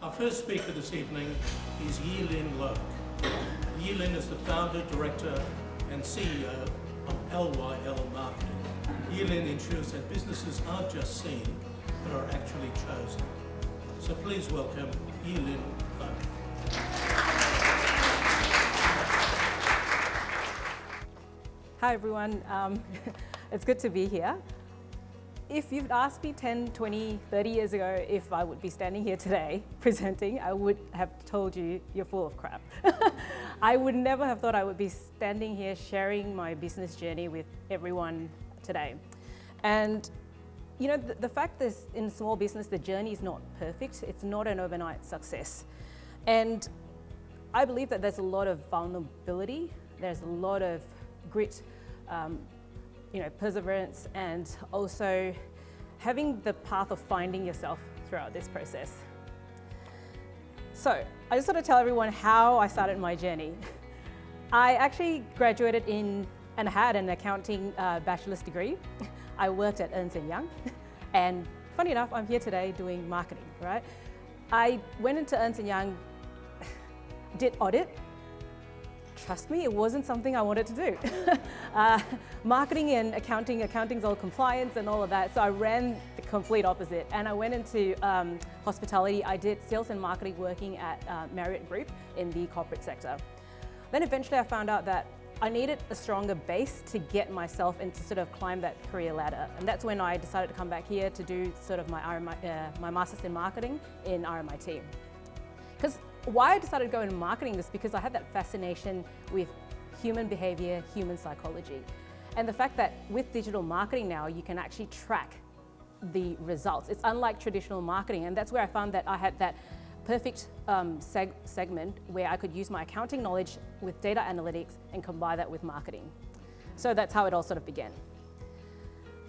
Our first speaker this evening is Yee Lin Loke. Yee Lin is the founder, director, and CEO of LVL Marketing. Yee Lin ensures that businesses aren't just seen, but are actually chosen. So please welcome Yee Lin Loke. Hi everyone, it's good to be here. If you'd asked me 10, 20, 30 years ago if I would be standing here today presenting, I would have told you you're full of crap. I would never have thought I would be standing here sharing my business journey with everyone today. And you know, the fact is, in small business, the journey is not perfect. It's not an overnight success. And I believe that there's a lot of vulnerability, there's a lot of grit, perseverance, and also having the path of finding yourself throughout this process. So I just want to tell everyone how I started my journey. I actually graduated and had an accounting bachelor's degree. I worked at Ernst & Young, and funny enough, I'm here today doing marketing, right? I went into Ernst & Young, did audit. Trust me, it wasn't something I wanted to do. Marketing and accounting's all compliance and all of that, so I ran the complete opposite. And I went into hospitality. I did sales and marketing working at Marriott Group in the corporate sector. Then eventually I found out that I needed a stronger base to get myself and to sort of climb that career ladder. And that's when I decided to come back here to do sort of my master's in marketing in RMIT. Because why I decided to go into marketing is because I had that fascination with human behavior, human psychology. And the fact that with digital marketing now, you can actually track the results. It's unlike traditional marketing, and that's where I found that I had that perfect segment where I could use my accounting knowledge with data analytics and combine that with marketing. So that's how it all sort of began.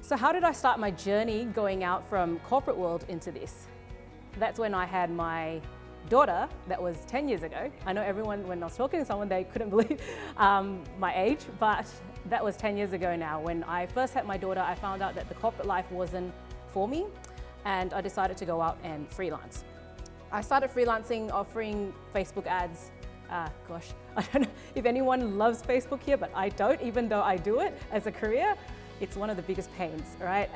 So how did I start my journey going out from corporate world into this? That's when I had my daughter. That was 10 years ago. I know everyone, when I was talking to someone, they couldn't believe my age, but that was 10 years ago now. When I first had my daughter, I found out that the corporate life wasn't for me, and I decided to go out and freelance. I started freelancing, offering Facebook ads. Gosh, I don't know if anyone loves Facebook here, but I don't, even though I do it as a career. It's one of the biggest pains, right?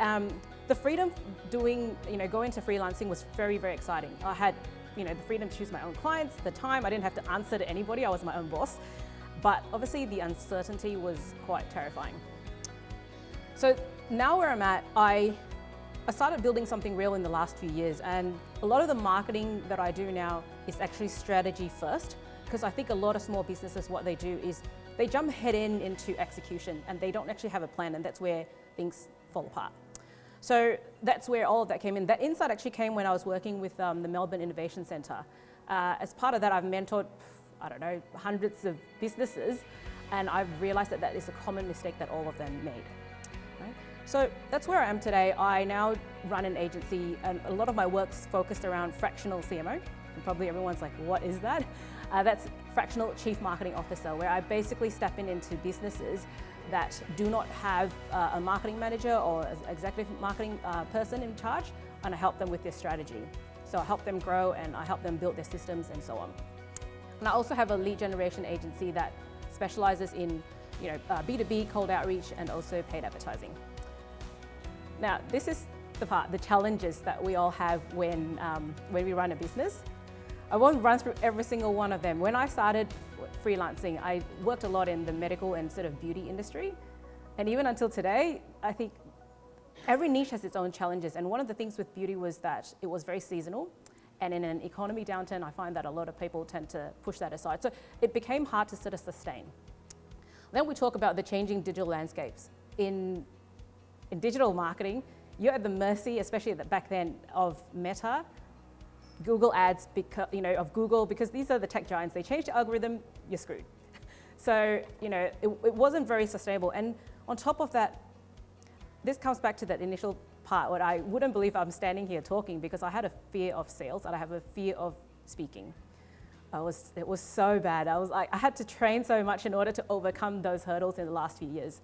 The freedom going into freelancing was very, very exciting. I had the freedom to choose my own clients, the time. I didn't have to answer to anybody. I was my own boss. But obviously the uncertainty was quite terrifying. So now where I'm at, I started building something real in the last few years. And a lot of the marketing that I do now is actually strategy first, because I think a lot of small businesses, what they do is they jump head into execution and they don't actually have a plan, and that's where things fall apart. So that's where all of that came in. That insight actually came when I was working with the Melbourne Innovation Centre. As part of that, I've mentored, hundreds of businesses, and I've realised that that is a common mistake that all of them made. Right? So that's where I am today. I now run an agency, and a lot of my work's focused around fractional CMO. And probably everyone's like, what is that? That's fractional Chief Marketing Officer, where I basically step into businesses that do not have a marketing manager or an executive marketing person in charge, and I help them with their strategy. So I help them grow and I help them build their systems and so on. And I also have a lead generation agency that specializes in B2B, cold outreach, and also paid advertising. Now, this is the challenges that we all have when we run a business. I won't run through every single one of them. When I started freelancing, I worked a lot in the medical and sort of beauty industry. And even until today, I think every niche has its own challenges. And one of the things with beauty was that it was very seasonal. And in an economy downturn, I find that a lot of people tend to push that aside. So it became hard to sort of sustain. Then we talk about the changing digital landscapes. In digital marketing, you're at the mercy, especially back then, of Meta, Google ads, of Google, because these are the tech giants. They change the algorithm, you're screwed. So, it wasn't very sustainable. And on top of that, this comes back to that initial part where I wouldn't believe I'm standing here talking, because I had a fear of sales and I have a fear of speaking. It was so bad. I had to train so much in order to overcome those hurdles in the last few years.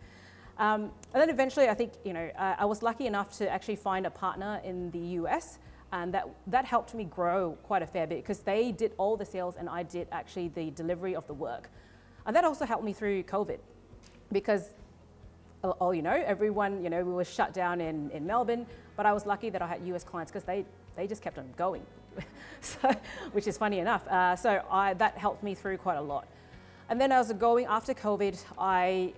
And then eventually, I think, I was lucky enough to actually find a partner in the US And that helped me grow quite a fair bit because they did all the sales and I did actually the delivery of the work. And that also helped me through COVID because, everyone, we were shut down in Melbourne, but I was lucky that I had US clients because they just kept on going, which is funny enough. That helped me through quite a lot. And then as going after COVID, I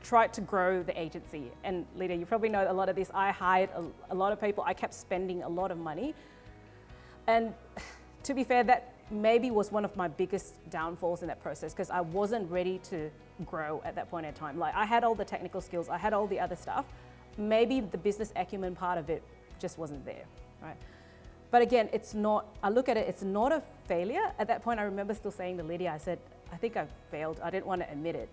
tried to grow the agency. And Lydia, you probably know a lot of this. I hired a lot of people. I kept spending a lot of money. And to be fair, that maybe was one of my biggest downfalls in that process because I wasn't ready to grow at that point in time. Like I had all the technical skills, I had all the other stuff. Maybe the business acumen part of it just wasn't there, right? But again, I look at it, it's not a failure. At that point, I remember still saying to Lydia, I said, I think I've failed. I didn't want to admit it,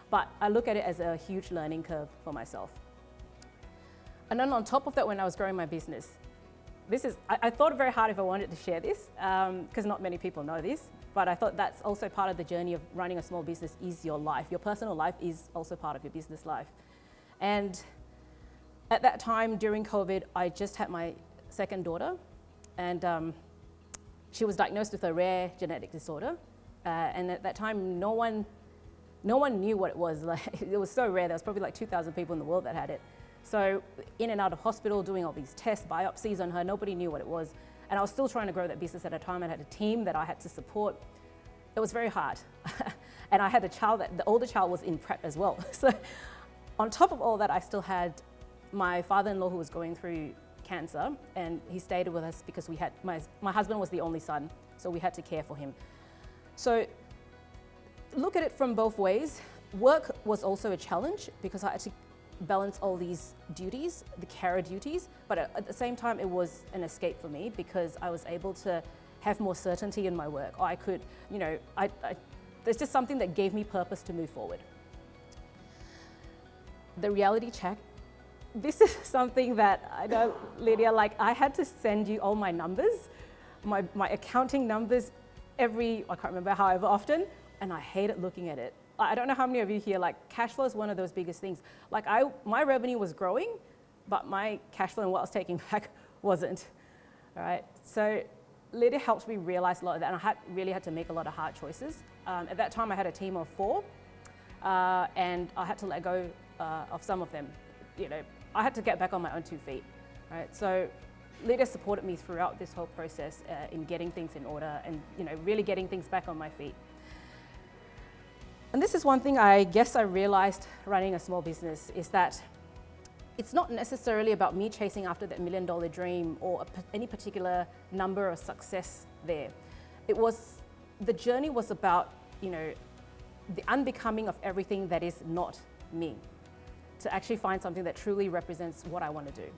But I look at it as a huge learning curve for myself. And then on top of that, when I was growing my business, I thought very hard if I wanted to share this, because not many people know this, but I thought that's also part of the journey of running a small business is your life. Your personal life is also part of your business life. And at that time during COVID, I just had my second daughter, and she was diagnosed with a rare genetic disorder. And at that time, no one knew what it was. Like, it was so rare. There was probably like 2,000 people in the world that had it. So in and out of hospital, doing all these tests, biopsies on her, nobody knew what it was. And I was still trying to grow that business at a time. I had a team that I had to support. It was very hard. And I had a child, the older child was in prep as well. So on top of all that, I still had my father-in-law who was going through cancer, and he stayed with us because my husband was the only son, so we had to care for him. So look at it from both ways. Work was also a challenge because I had to balance all these duties, the carer duties, but at the same time it was an escape for me because I was able to have more certainty in my work. Or I could, there's just something that gave me purpose to move forward. The reality check. This is something that I know, Lydia, I had to send you all my numbers, my accounting numbers I can't remember however often, and I hated looking at it. I don't know how many of you here, cash flow is one of those biggest things. My revenue was growing, but my cash flow and what I was taking back wasn't, all right? So Lydia helped me realize a lot of that, and I really had to make a lot of hard choices. At that time, I had a team of 4, and I had to let go of some of them. I had to get back on my own 2 feet, right? So Lydia supported me throughout this whole process in getting things in order and, really getting things back on my feet. And this is one thing I guess I realized running a small business is that it's not necessarily about me chasing after that $1 million dream or any particular number or success there. The journey was about, the unbecoming of everything that is not me, to actually find something that truly represents what I want to do.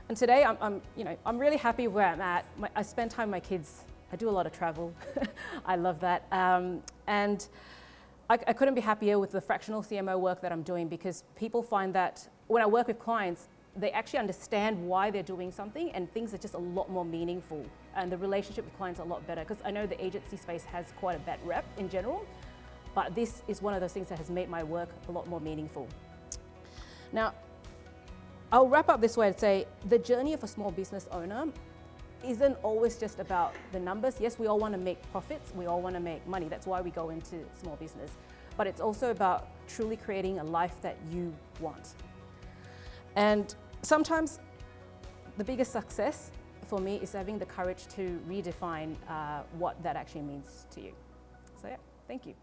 And today I'm really happy where I'm at. I spend time with my kids. I do a lot of travel. I love that. And I couldn't be happier with the fractional CMO work that I'm doing because people find that when I work with clients, they actually understand why they're doing something and things are just a lot more meaningful. And the relationship with clients are a lot better because I know the agency space has quite a bad rep in general, but this is one of those things that has made my work a lot more meaningful. Now, I'll wrap up this way and say the journey of a small business owner isn't always just about the numbers. Yes, we all want to make profits. We all want to make money. That's why we go into small business. But it's also about truly creating a life that you want. And sometimes the biggest success for me is having the courage to redefine what that actually means to you. So yeah, thank you.